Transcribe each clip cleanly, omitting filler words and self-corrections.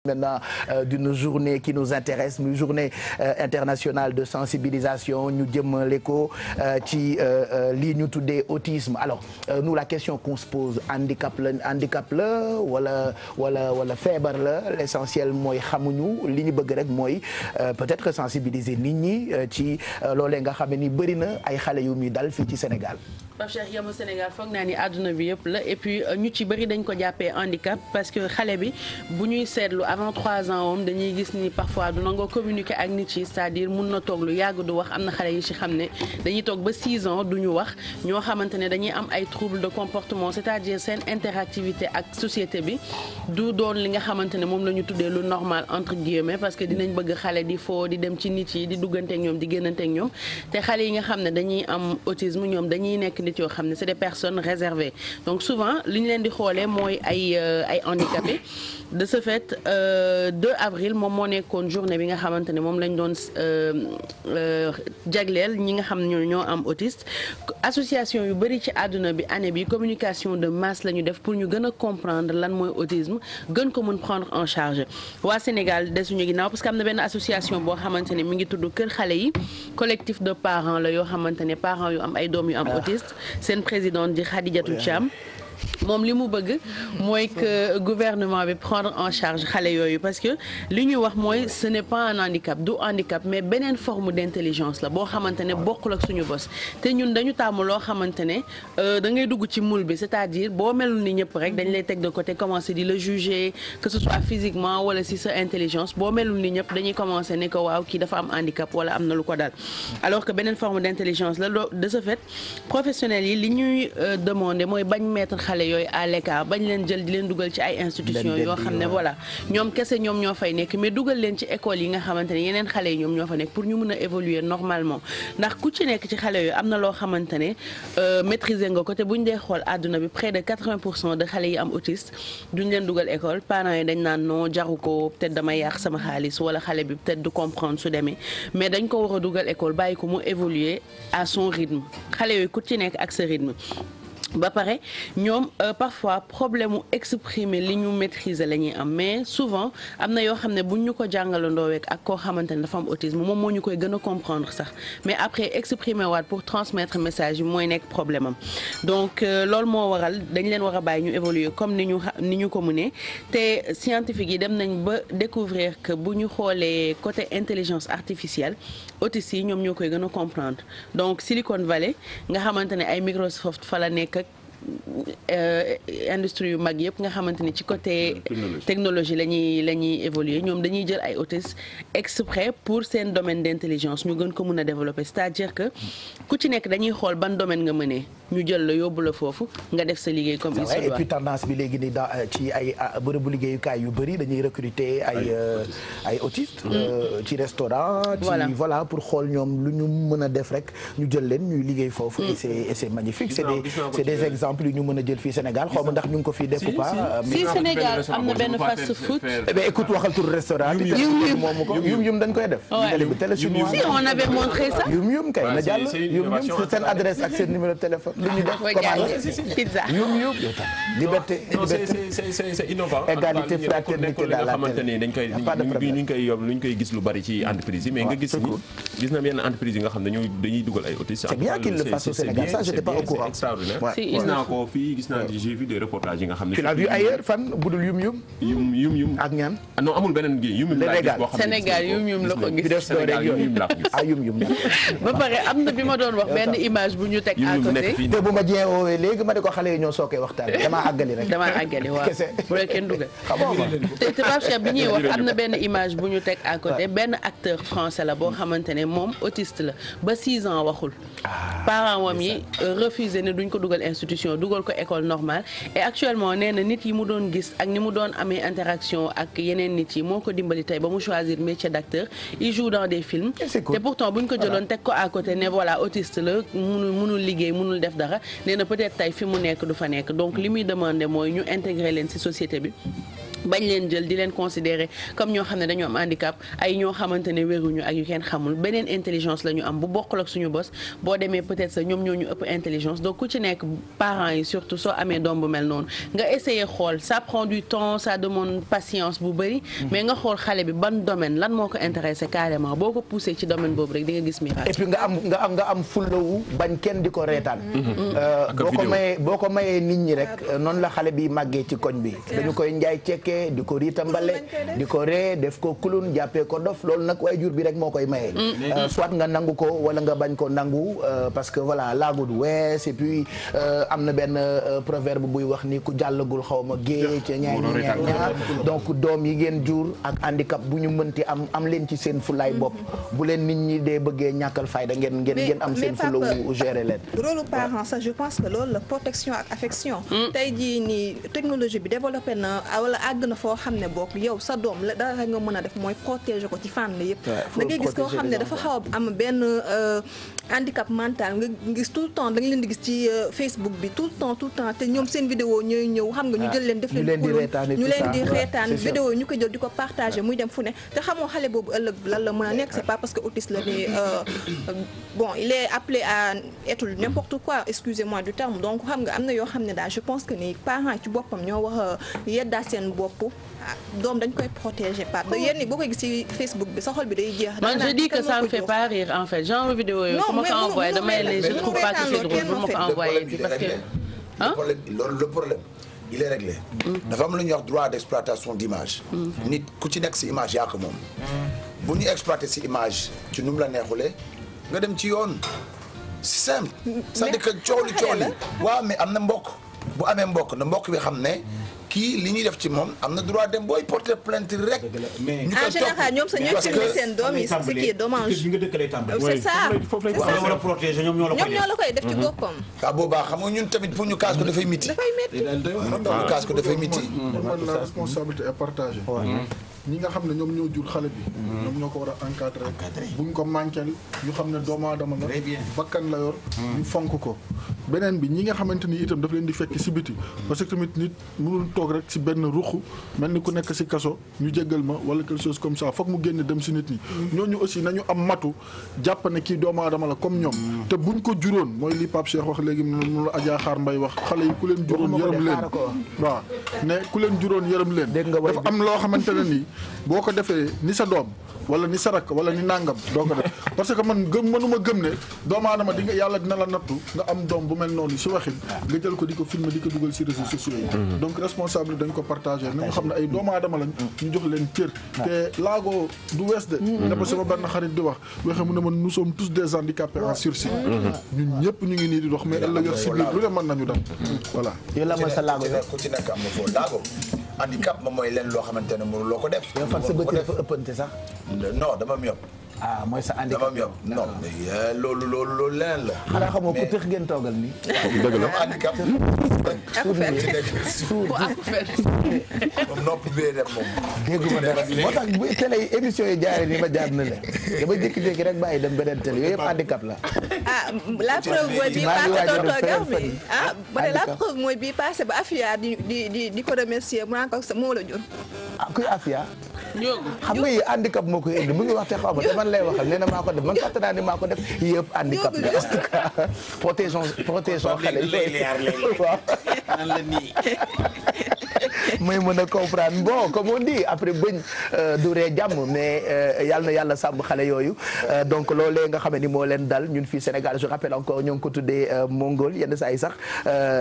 maintenant d'une journée qui nous intéresse muy journée internationale de sensibilisation ñu jëmale ko ci lii ñu tuddee autisme. Alors nous la question qu'on se pose handicap la wala feebar la l'essentiel mooy xamuñu li ñu bëgg rek mooy peut-être sensibiliser nit ñi ci loolee nga xam ne ni bëri na ay xale yu muy dal fii ci Sénégal. Pape Cheikh yamu Sénégal foog naa ni àdduna bi yëpp la et puis ñu ci bëri dañ ko jàppee handicap parce que xale bi bu ñuy seetlu avant 3 ans moom dañuy gis ni parfois du nangoo communiquer ak nit yi c'est-à-dire mun na toog lu yàgg du wax am na xale yi ci xam ne dañuy toog ba 6 ans du ñu wax ñoo xamante ne dañuy am ay troubles de comportement c'est-à-dire seen interactivité ak société bi du doon li nga xamante ne moom la ñu tuddee lu normal entre guillemets parce que dinañ bëgg xale di foo di dem ci nit yi di dugganteek ñoom di génnanteek ñoom te xale yi nga xam ne dañuy am autisme ñoom dañuy nekk nit yoo xam ne c'est des personnes réservées donc souvent li ñu leen di xoolee mooy ay handicapés de ce fait 2 avril moom moo nekkoon journée bi nga xamante ne moom lañ doon jagleel ñi nga xam ne ñoo am autiste association yu bëri ci àdduna bi année bi communication de masse la ñu def pour ñu gën a comprendre lan mooy autisme gën ko mën prendre en charge waa Sénégal desuñu ginnaaw parce que am na benn association boo xamante ne mi ngi tudd Kër Xale yi collectif de parents la yoo xamante ne parents yu am ay doom yu am autiste seen présidente di Khadijatou Thiam moom li mu bëgg mooy que gouvernement bi prendre en charge xale yooyu parce que li ñuy wax mooy ce n'est pas un handicap du handicap mais beneen forme d'intelligence la boo xamante ne bokkul ak suñu bos te ñun dañu tàmm loo xamante ne da ngay dugg ci moule bi c'est-à-dire boo melul ni ñëpp rek dañ lay teg de côté commencer di le juger que ce soit physiquement wala si sa intelligence boo melul ni ñëpp dañuy commencer ne ko waaw kii dafa am handicap wala am na lu ko dal alors que beneen forme d'intelligence la de ce fait professionnels yi li ñuy demander mooy bañ mettre xale yooyu à l'écart bañ leen jël di leen dugal ci ay institutions yoo xam ne voilà ñoom kese ñoom ñoo fay nekk mais dugal leen ci école yi nga xamante ne yeneen xale yi ñoom ñoo fa nekk pour ñu mën a évoluer normalement ndax ku ci nekk ci xale yooyu am na loo xamante ne maîtriser nga ko te buñ dee xool àdduna bi près de 80% de xale yi am autiste duñ leen dugal école parents yi dañ naan non jaru ko peut-être damay yàq sama xaalis wala xale bi peut-être du comprendre su demee mais dañ ko war a dugal école bàyyi ko mu évoluer à son rythme xale yooyu ku ci nekk ak sa rythme ba pare ñoom parfois problème mu exprimer li ñu maîtriser la ñuy am mais souvent am na yoo xam ne buñ ñu ko jàngalandoo week ak koo xamante ne dafa am autisme moom moo ñu koy gën a comprendre sax mais après exprimer waat pour transmettre message yi mooy nekk problème am donc loolu moo waral dañ leen war a bàyyi ñu évoluer comme ni ñu ko mënee te scientifique yi dem nañ ba découvrir que bu ñu xoolee côté intelligence artificielle autistes yi ñoom ñoo koy gën a comprendre donc Silicon Valley nga xamante ne ay Microsoft fa la nekk industrie yu mag yëpp nga xamante ni ci côté technologie la ñuy évoluer ñoom dañuy jël ay autistes exprès pour seen domaine d'intelligence ñu gën ko mën a développer c'est-à-dire que ku ci nekk dañuy xool ban domaine nga mënee ñu jël la yóbbu la foofu nga def sa liggéey comme il se doit. Et puis tendance bi léegi nii ci ay bërëbu liggéeyukaay yu bëri dañuy recruter ay autistes ci restaurant ci voilà pour xool ñoom lu ñu mën a def rek ñu jël leen ñuy liggéey foofu et c'est magnifique c'est des exemples yu ñu mën a jël fii Sénégal xaw ma ndax ñu ngi ko fii def ou pas. si Sénégal am na benn fast food. Eh bien écoute waxal tur restaurant bi. yum dañ koy def. si on avait montré ça. yum kay na jàll yum seen adresse ak seen numéro de téléphone. lu ñu def commande pizza. yum liberté c'est innovant. égalité fraternité dans la télé dañ koy gis lu bari ci entreprise yi mais nga gis na yenn entreprise yi nga xam ne dañuy dugal ay autistes. C'est bien qu'il le fasse au Sénégal ça j'étais pas au courant. gis naa ko fii gis naa j'ai vu des reportages yi nga xam ne. tu l'as vu ailleurs fan budul yum ak ñaan. non amul beneen gi yum laa gis boo xam ne Sénégal yum la ko gis. Sénégal yum laa ko gis. yum ba pare am na bi ma doon wax benn image bu ñu teg à côté. te bu ma jee woowee léegi ma ne ko xale yi ñoo sookee waxtaan damaa àggali rek. damaa àggali waaw bu la kenn dugal. te Pape Cheikh bi ñuy wax am na benn image bu ñu teg à côté benn acteur français la boo xamante ne moom autiste la ba 6 ans waxul. parents wam yi refusé ne duñ ko dugal institution dugal ko école normale et actuellement nee na nit yi mu doon gis ak ni mu doon amee interaction ak yeneen nit yi moo ko dimbali tey ba mu choisir métier d'acteur il joue dans des films te pourtant buñ ko jëloon teg ko à côté ne voilà autiste la munul liggéey munul def dara nee na peut-être tey fi mu nekk du fa nekk donc li muy demander mooy ñu intégrer leen ci société bi bañ leen jël di leen considérer comme ñoo xam ne dañoo am handicap ay ñoo xamante ne wéruñu ak yu kenn xamul beneen intelligence la ñu am bu bokkul ak suñu bos boo demee peut-être sa ñoom ñoo ñu ëpp intelligence donc ku ci nekk parents yi surtout soo amee doom bu mel noonu nga essayer xool ça prend du temps ça demande patience bu bëri mais nga xool xale bi ban domaine lan moo ko intéressé carrément boo ko poussé ci domaine boobu rek di nga gis miracle. et puis nga am fullawu bañ kenn di ko reetaan. boo ko mayee nit ñi rek noonu la xale bi màggee ci koñ bi dañu koy njaay cekkee di ko riita mbale di ko ree def ko kulun jàppee ko dof loolu nag waaye jur bi rek moo koy mayee soit nga nangu ko wala nga bañ ko nangu parce que voilà laagu du wees et puis am na benn proverbe buy wax ni ku jàllagul xaw ma géej ca ñaar donc doom yi ngeen jur ak handicap bu ñu mënti am leen ci seen fulaay bopp bu leen nit ñi dee bëggee ñàkkal fayda ngeen am seen fula wu gérer leen rôle parent ça je pense que loolu la protection ak affection tey jii nii technologie bi développé na wala àgg na foo xam ne bokk yow sa doom la dara nga mën a def mooy protéger ko ci fànn yëpp da ngay gis koo xam ne dafa xaw a am benn handicap mental nga gis tout le temps da nga leen di gis ci Facebook bi tout le temps te ñoom seen vidéo ñooy ñëw xam nga ñu jël leen def leen ñu leen di reetaan vidéo ñu ko jël di ko partager muy dem fu ne te xamoo xale boobu ëllëg lan la mën a nekk c'est pas parce que autiste la ni bon il est appelé à être n'importe quoi excusez-moi du terme donc xam nga am na yoo xam ne daal je pense que ni parents ci boppam ñoo wax a yeddaa seen bopp doom dañ koy protéger par yenn boo koy gis ci Facebook bi sa xol bi day jeex. man je dis que ça me fait pas rire en fait genre vidéo yooyu ku ma ko envoyé damay ne je trouve pas que c'est drôle bu ma ko envoyé parce que le problème il est réglé. dafa am lu ñuy wax droit d'exploitation d'image. nit ku ci nekk ci image yaa ko moom. bu ñu exploité ci image ci nu mu la neexulee nga dem ci yoon c'est simple. c'est-à-dire que coow li waaw mais am na mbokk bu amee mbokk na mbokk bi xam ne. kii li ñuy def ci moom am na droit dem booy porter plainte rek. ñu en général ñoom sax ñooy filmer seen doom yi ce qui est dommage. c'est ça war a protéger ñoom ñoo la koy def ci boppam. ah boobaa xam nga ñun tamit pour ñu kaas ko dafay miti. ñu kaas ko dafay miti. la responsabilité est partagée. ñi nga xam ne ñoom ñoo jur xale bi. ñoom ñoo ko war a encadrer. buñ ko manqué ñu xam ne doomu aadama la. bakkan la yor. ñu fonk ko. beneen bi ñi nga xamante ni itam daf leen di fekk si biti parce que tamit nit mënul toog rek si benn ruq mel ni ku nekk si kaso ñu jéggal ma wala quelque chose comme ça foog mu génn dem si nit ñi. ñooñu aussi nañu am matu jàpp ne kii doomu aadama la comme ñoom. te buñ ko juróon mooy li Pape Cheikh wax léegi mu la Adja Xaar Mbay wax xale yi ku leen juróon yërëm leen. waaw ne ku leen juróon yërëm leen. dafa am loo xamante ne nii boo ko defee ni sa doom. wala ni sarak wala ni nangam doo ko def parce que man mënuma gëm ne doomu aadama di nga yàlla dina la nattu nga am doom bu mel noonu si waxin nga jël ko di ko filmer di ko dugal si réseaux sociaux yi donc responsable dañ ko partagé nañu xam ne ay doomu aadama lañ ñu jox leen cër te laago du wees de dafa sama benn xarit di wax waxe mu ne man nous sommes tous des handicapés en sursis ñun ñëpp ñu ngi nii di dox mais ëllëg si biir lu ne mën nañu dem voilà yow la ma sa laago ku ci nekk am na foofu laago handicap moom mooy leen loo xamante ne mënu loo ko def sa bët dafa ëppante sax non dama myope. mooy sa handicap dama myope non mais loolu leneen la. xanaa xamoo ku tëx ngeen toogal nii. dëgg la handicap. moom nopp bi def moom. dégguma dara moo tax bu télé émission yi jaaree nii ma jaar na leen dama jékki-jékki rek bàyyi dem beneen télé yooyu yëpp handicap la. La preuve mooy bii passé tonton Garmi ba ne la preuve mooy bii passé ba Afia di ko remercier mu naan ko moo la jur. kuy Afia. xam nga yi handicap moo koy indi mu ngi wax te xaw ma te man lay waxal nee na maa ko def man fàtte naa ne maa ko def yëpp handicap la en tout cas protégeons xale yi waaw may mën a comprendre bon comme on dit après bëñ du ree jàmm mais yàlla na yàlla sàmm xale yooyu donc loolee nga xam ne ni moo leen dal ñun fii Sénégal je rappelle encore ñoo ngi ko tuddee mongol yenn saa yi sax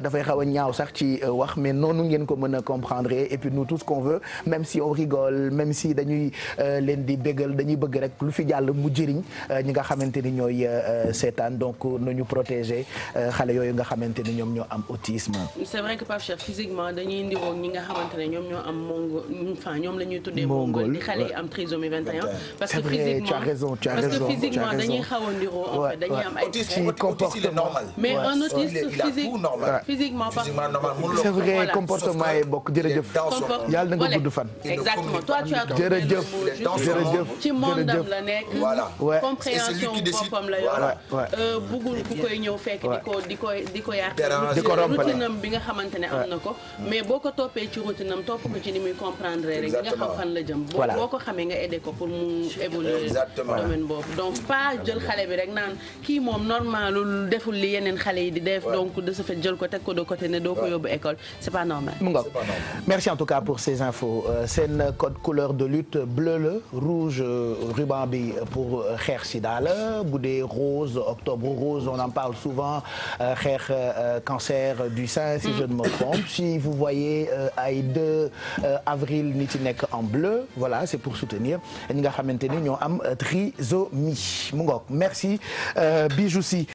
dafay xaw a ñaaw sax ci wax mais noonu ngeen ko mën a comprendre et puis nous tout ce qu'on veut même si on rigole même si dañuy leen di bégal dañuy bëgg rek lu fi jàll mu jëriñ ñi nga xamante ni ñooy seetaan donc nañu protéger xale yooyu nga xamante ni ñoom ñoo am autisme. c'est vrai que Pape Cheikh physiquement dañuy ndiroog ñi nga xamante ne ñoom ñoo am enfin ñoom la ñuy tuddee mongol di xale yi am trisomie 21 parce que physiquement dañuy xaw a ndiroo en fait dañuy am ay comportement mais un autiste physiquement c'est vrai comportement yi bokk jërëjëf yàlla na nga gudd fan exactement toi tu as jërëjëf ci mondam la nekk compréhension boppam la yor bëggul ku koy ñëw fekk di ko yàq routinam bi nga xamante ne am na ko mais boo ko toppee ci routine am topp ko ci ni muy comprendre rek nga xam fan la jëm. voilà boo ko xamee nga aider ko pour mu évoluer domaine boobu donc pas jël xale bi rek naan kii moom normalul deful li yeneen xale yi di def donc de ce fait jël ko teg ko de côté ne doo ko yóbbu école c'est pas normal. mu ngoog merci en tout cas pour ces infos seen code couleur de lutte bleu la rouge ruban bi pour xeex sida la bu dee rose octobre rose on en parle souvent xeex cancer du sein si je ne me trompe si vous voyez ay 2 avril nit yi nekk en bleu voilà c'est pour soutenir ñi nga xamante ni ñoo am trisomie mu ngoog merci Bijou Sy